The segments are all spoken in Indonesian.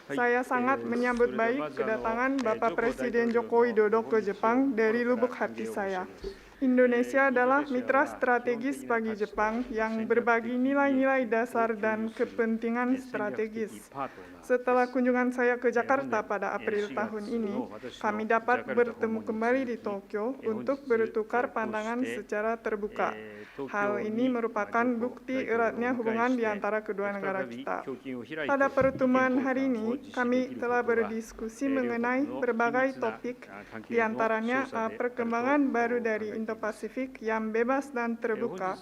Saya sangat menyambut baik kedatangan Bapak Presiden Joko Widodo ke Jepang dari lubuk hati saya. Indonesia adalah mitra strategis bagi Jepang yang berbagi nilai-nilai dasar dan kepentingan strategis. Setelah kunjungan saya ke Jakarta pada April tahun ini, kami dapat bertemu kembali di Tokyo untuk bertukar pandangan secara terbuka. Hal ini merupakan bukti eratnya hubungan di antara kedua negara kita. Pada pertemuan hari ini, kami telah berdiskusi mengenai berbagai topik, di antaranya perkembangan baru dari Indo-Pasifik yang bebas dan terbuka,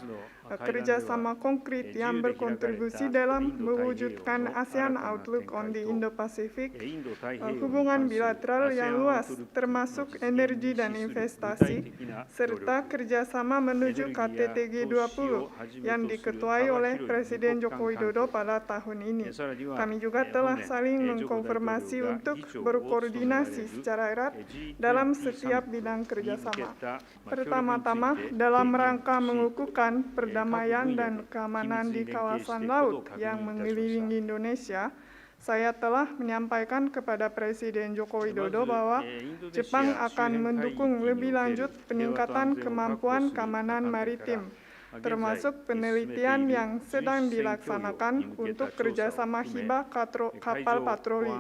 kerjasama konkret yang berkontribusi dalam mewujudkan ASEAN Outlook on the Indo-Pacific, hubungan bilateral yang luas termasuk energi dan investasi, serta kerjasama menuju KTT G20 yang diketuai oleh Presiden Joko Widodo pada tahun ini. Kami juga telah saling mengkonfirmasi untuk berkoordinasi secara erat dalam setiap bidang kerjasama. Pertama-tama, dalam rangka mengukuhkan perdamaian dan keamanan di kawasan laut yang mengelilingi Indonesia, saya telah menyampaikan kepada Presiden Joko Widodo bahwa Jepang akan mendukung lebih lanjut peningkatan kemampuan keamanan maritim, termasuk penelitian yang sedang dilaksanakan untuk kerjasama hibah kapal patroli.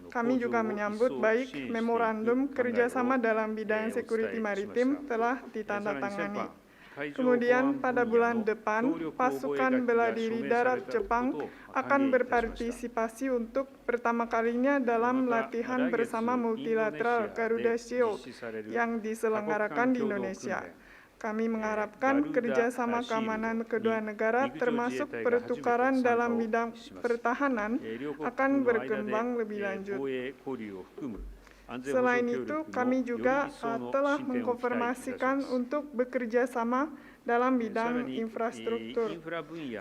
Kami juga menyambut baik memorandum kerjasama dalam bidang security maritim telah ditandatangani. Kemudian pada bulan depan, pasukan bela diri darat Jepang akan berpartisipasi untuk pertama kalinya dalam latihan bersama multilateral Garuda Shield yang diselenggarakan di Indonesia. Kami mengharapkan kerjasama keamanan kedua negara termasuk pertukaran dalam bidang pertahanan akan berkembang lebih lanjut. Selain itu, kami juga telah mengkonfirmasikan untuk bekerja sama dalam bidang infrastruktur.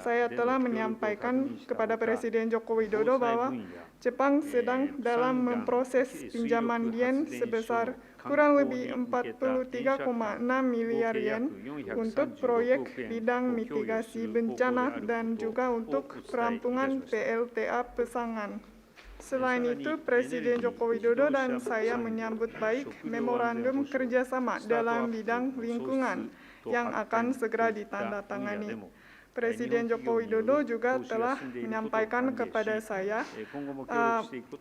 Saya telah menyampaikan kepada Presiden Joko Widodo bahwa Jepang sedang dalam memproses pinjaman yen sebesar kurang lebih 43,6 miliar yen untuk proyek bidang mitigasi bencana dan juga untuk perampungan PLTA Pesangan. Selain itu, Presiden Joko Widodo dan saya menyambut baik memorandum kerjasama dalam bidang lingkungan yang akan segera ditandatangani. Presiden Joko Widodo juga telah menyampaikan kepada saya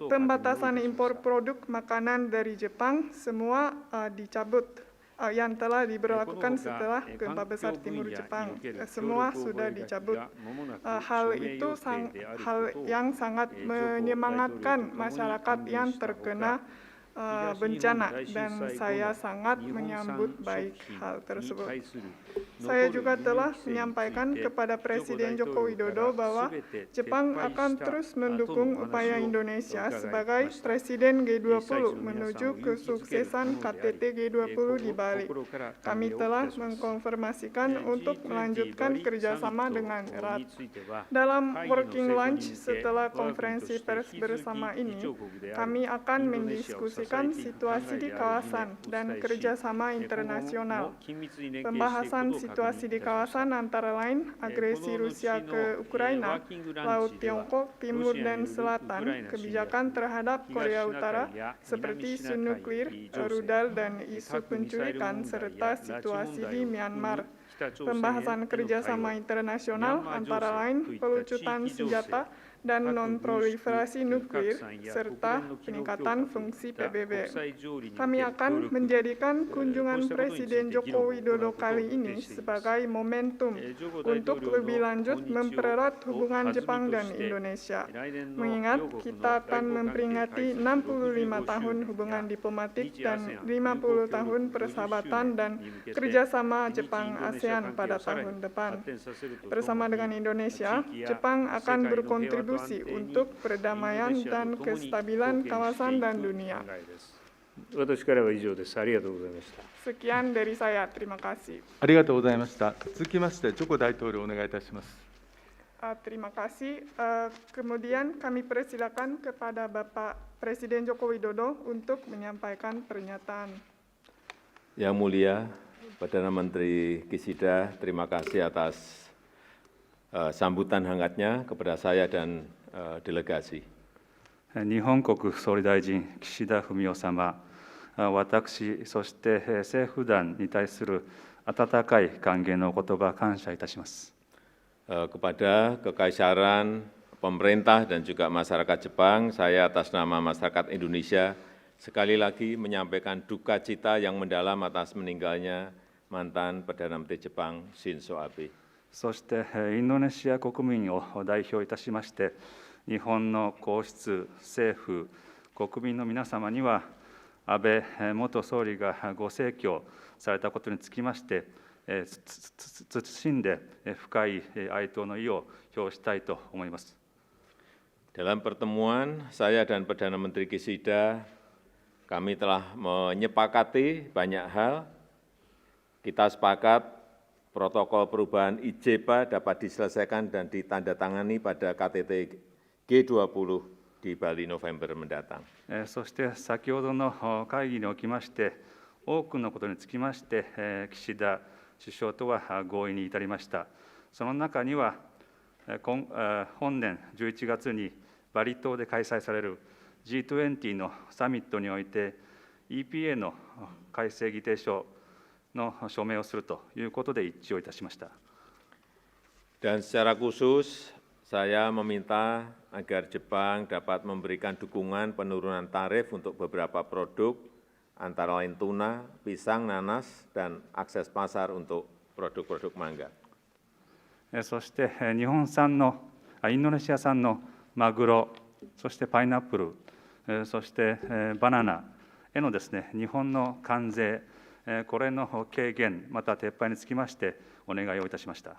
pembatasan impor produk makanan dari Jepang semua dicabut yang telah diberlakukan setelah gempa besar timur Jepang. Semua sudah dicabut. Hal itu hal yang sangat menyemangatkan masyarakat yang terkena bencana dan saya sangat menyambut baik hal tersebut. Saya juga telah menyampaikan kepada Presiden Joko Widodo bahwa Jepang akan terus mendukung upaya Indonesia sebagai Presiden G20 menuju kesuksesan KTT G20 di Bali. Kami telah mengkonfirmasikan untuk melanjutkan kerjasama dengan erat. Dalam working lunch setelah konferensi pers bersama ini, kami akan mendiskusikan situasi di kawasan dan kerjasama internasional. Pembahasan situasi di kawasan antara lain agresi Rusia ke Ukraina, Laut Tiongkok, Timur dan Selatan, kebijakan terhadap Korea Utara seperti isu nuklir, rudal dan isu penculikan, serta situasi di Myanmar. Pembahasan kerjasama internasional antara lain pelucutan senjata dan non-proliferasi nuklir, serta peningkatan fungsi PBB. Kami akan menjadikan kunjungan Presiden Joko Widodo kali ini sebagai momentum untuk lebih lanjut mempererat hubungan Jepang dan Indonesia. Mengingat kita akan memperingati 65 tahun hubungan diplomatik dan 50 tahun persahabatan dan kerjasama Jepang-ASEAN pada tahun depan. Bersama dengan Indonesia, Jepang akan berkontribusi untuk perdamaian dan kestabilan kawasan dan dunia. Sekian dari saya. Terima kasih. ありがとうございました。続きまして、ジョコ大統領お願いいたします。Terima kasih. Kemudian kami persilakan kepada Bapak Presiden Joko Widodo untuk menyampaikan pernyataan. Yang mulia, Perdana Menteri Kishida, terima kasih atas sambutan hangatnya kepada saya dan delegasi. 日本国総理大臣、岸田文雄様、私、そして政府団に対する温かい歓迎のお言葉、感謝いたします。Kepada Kekaisaran, pemerintah, dan juga masyarakat Jepang, saya atas nama masyarakat Indonesia sekali lagi menyampaikan duka cita yang mendalam atas meninggalnya mantan Perdana Menteri Jepang, Shinzo Abe. そしてインドネシア国民を代表いたしまして、日本の皇室、政府、国民の皆様には、安倍元総理がご逝去されたことにつきまして、謹んで深い哀悼の意を表したいと思います。Dalam pertemuan saya dan Perdana Menteri Kishida, kami telah menyepakati banyak hal. Kita sepakat protokol perubahan IJPA dapat diselesaikan dan ditandatangani pada KTT G20 di Bali November mendatang. そして先ほどの会議におきまして、多くのことにつきまして、岸田首相とは合意に至りました。その中には、本年11月にバリ島で開催される G20 のサミットにおいて、EPA の改正議定書の署名をするということで一致をいたしました。Dan secara khusus, saya meminta agar Jepang dapat memberikan dukungan penurunan tarif untuk beberapa produk, antara lain tuna, pisang, nanas, dan akses pasar untuk produk-produk mangga. そして日本産の、インドネシア産のマグロ、そしてパイナップル、そしてバナナへのですね、日本の関税、これの軽減、また撤廃につきましてお願いをいたしました。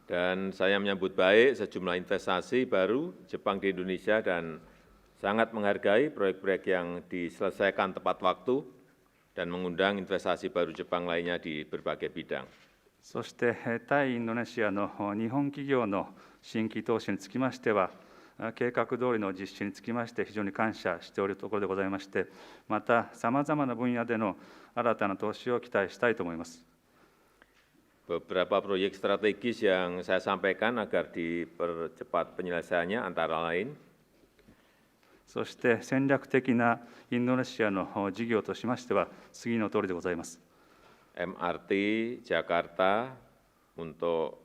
Dan saya menyambut baik sejumlah investasi baru Jepang di Indonesia dan sangat menghargai proyek-proyek yang diselesaikan tepat waktu dan mengundang investasi baru Jepang lainnya di berbagai bidang. そして対インドネシアの日本企業の新規投資につきましては、計画通りの実施につきまして非常に感謝しておるところでございまして、またさまざまな分野での新たな投資を期待したいと思います。Beberapa proyek strategis yang saya sampaikan agar dipercepat penyelesaiannya antara lain そして戦略的なインドネシアの事業としましては次のとおりでございます。MRT Jakarta untuk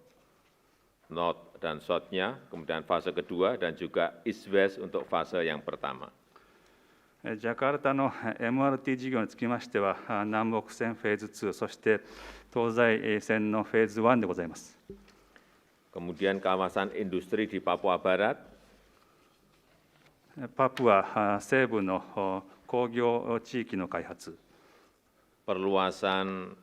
North dan South-nya, kemudian fase kedua, dan juga East-West untuk fase yang pertama. ジャカルタの MRT 事業につきましては、南北線フェーズ2、そして東西線のフェーズ1でございます。Kemudian kawasan industri di Papua Barat, パプア西部の工業地域の開発、 perluasan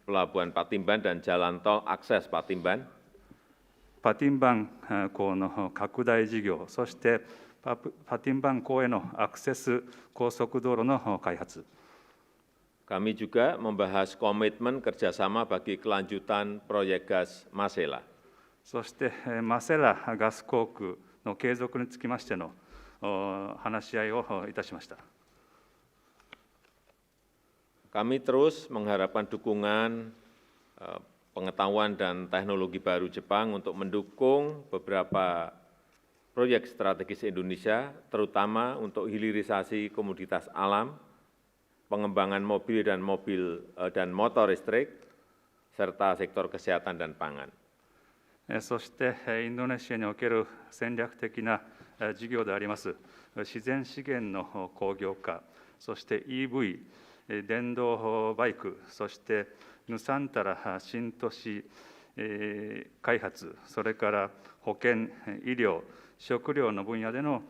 Pelabuhan Patimban dan jalan tol akses Patimban, パティンバン港の拡大事業、そしてパティンバン港へのアクセス高速道路の開発。 Kami juga membahas komitmen kerjasama bagi kelanjutan proyek gas Masela. そしてマセラガス航空の継続につきましての話し合いをいたしました。 Kami terus mengharapkan dukungan pengetahuan dan teknologi baru Jepang untuk mendukung beberapa proyek strategis Indonesia, terutama untuk hilirisasi komoditas alam, pengembangan mobil dan motor listrik, serta sektor kesehatan dan pangan. そしてインドネシアにおける戦略的な事業であります自然資源の工業化、そして EV、電動バイク、そしてヌサンタラ新都市開発、それから保健、医療、食料の分野での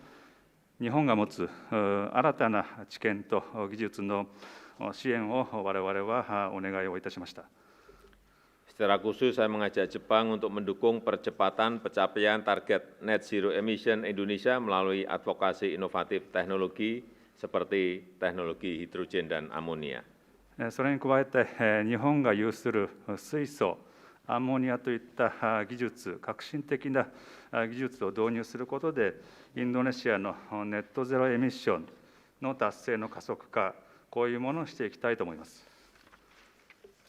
日本が持つ新たな知見と技術の支援を我々はお願いをいたしました。 Secara khusus saya mengajak Jepang untuk mendukung percepatan pencapaian target net zero emission Indonesia melalui advokasi inovatif teknologi seperti teknologi hidrogen dan amonia. それに加えて日本が有する水素、アンモニアといった技術、革新的な技術を導入することで、インドネシアのネットゼロエミッションの達成の加速化、こういうものをしていきたいと思います。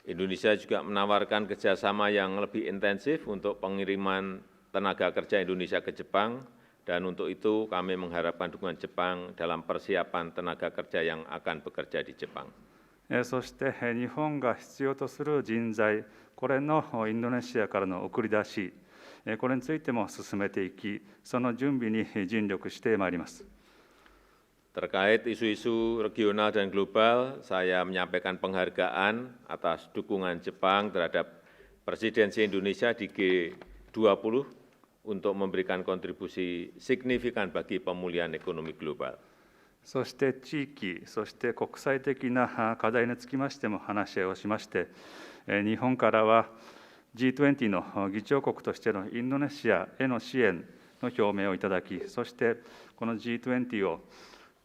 Indonesia juga menawarkan kerjasama yang lebih intensif untuk pengiriman tenaga kerja Indonesia ke Jepang Dan untuk itu kami mengharapkan dukungan Jepang dalam persiapan tenaga kerja yang akan bekerja di Jepang. そして日本が必要とする人材、これのインドネシアからの送り出し、これについても進めていき、その準備に尽力してまいります。 Terkait isu-isu regional dan global, saya menyampaikan penghargaan atas dukungan Jepang terhadap presidensi Indonesia di G20 untuk memberikan kontribusi signifikan bagi pemulihan ekonomi global. そして地域、そして国際的な課題につきましても話し合いをしまして、日本からは G20 の議長国としてのインドネシアへの支援の表明をいただき、そしてこの G20 を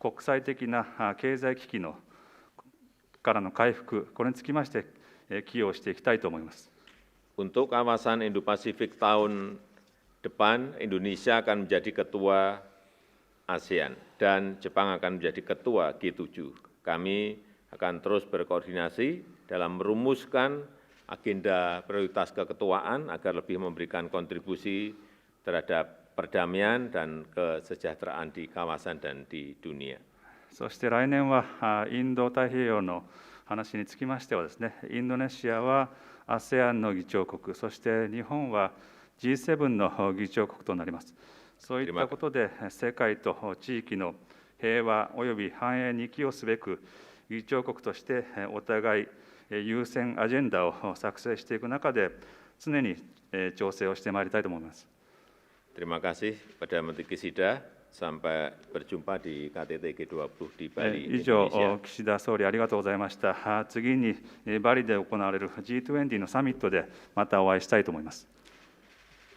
国際的な経済危機のからの回復、これにつきまして寄与していきたいと思います。 Untuk kawasan Indo-Pasifik tahun depan, Indonesia akan menjadi ketua ASEAN dan Jepang akan menjadi ketua G7. Kami akan terus berkoordinasi dalam merumuskan agenda prioritas keketuaan agar lebih memberikan kontribusi terhadap perdamaian dan kesejahteraan di kawasan dan di dunia. そして来年はインド太平洋の話につきましてはですね、インドネシアは ASEAN の議長国、そして日本は G7 の議長国となります。そういったことで世界と地域の平和および繁栄に寄与すべく、議長国としてお互い優先アジェンダを作成していく中で、常に調整をしてまいりたいと思います。 Terima kasih Perdana Menteri Kishida. Sampai berjumpa di KTT G20 di Bali, 以上、 Indonesia. 岸田総理ありがとうございました。次にバリで行われる G20 のサミットでまたお会いしたいと思います。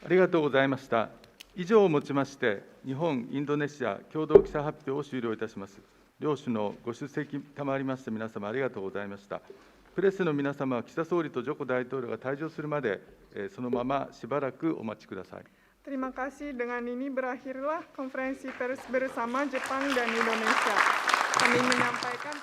ありがとうございました。以上をもちまして、日本・インドネシア共同記者発表を終了いたします。両首脳、ご出席賜りまして皆様ありがとうございました。プレスの皆様は岸田総理とジョコ大統領が退場するまで、そのまましばらくお待ちください。 Terima kasih. Dengan ini berakhirlah konferensi pers bersama Jepang dan Indonesia. Kami menyampaikan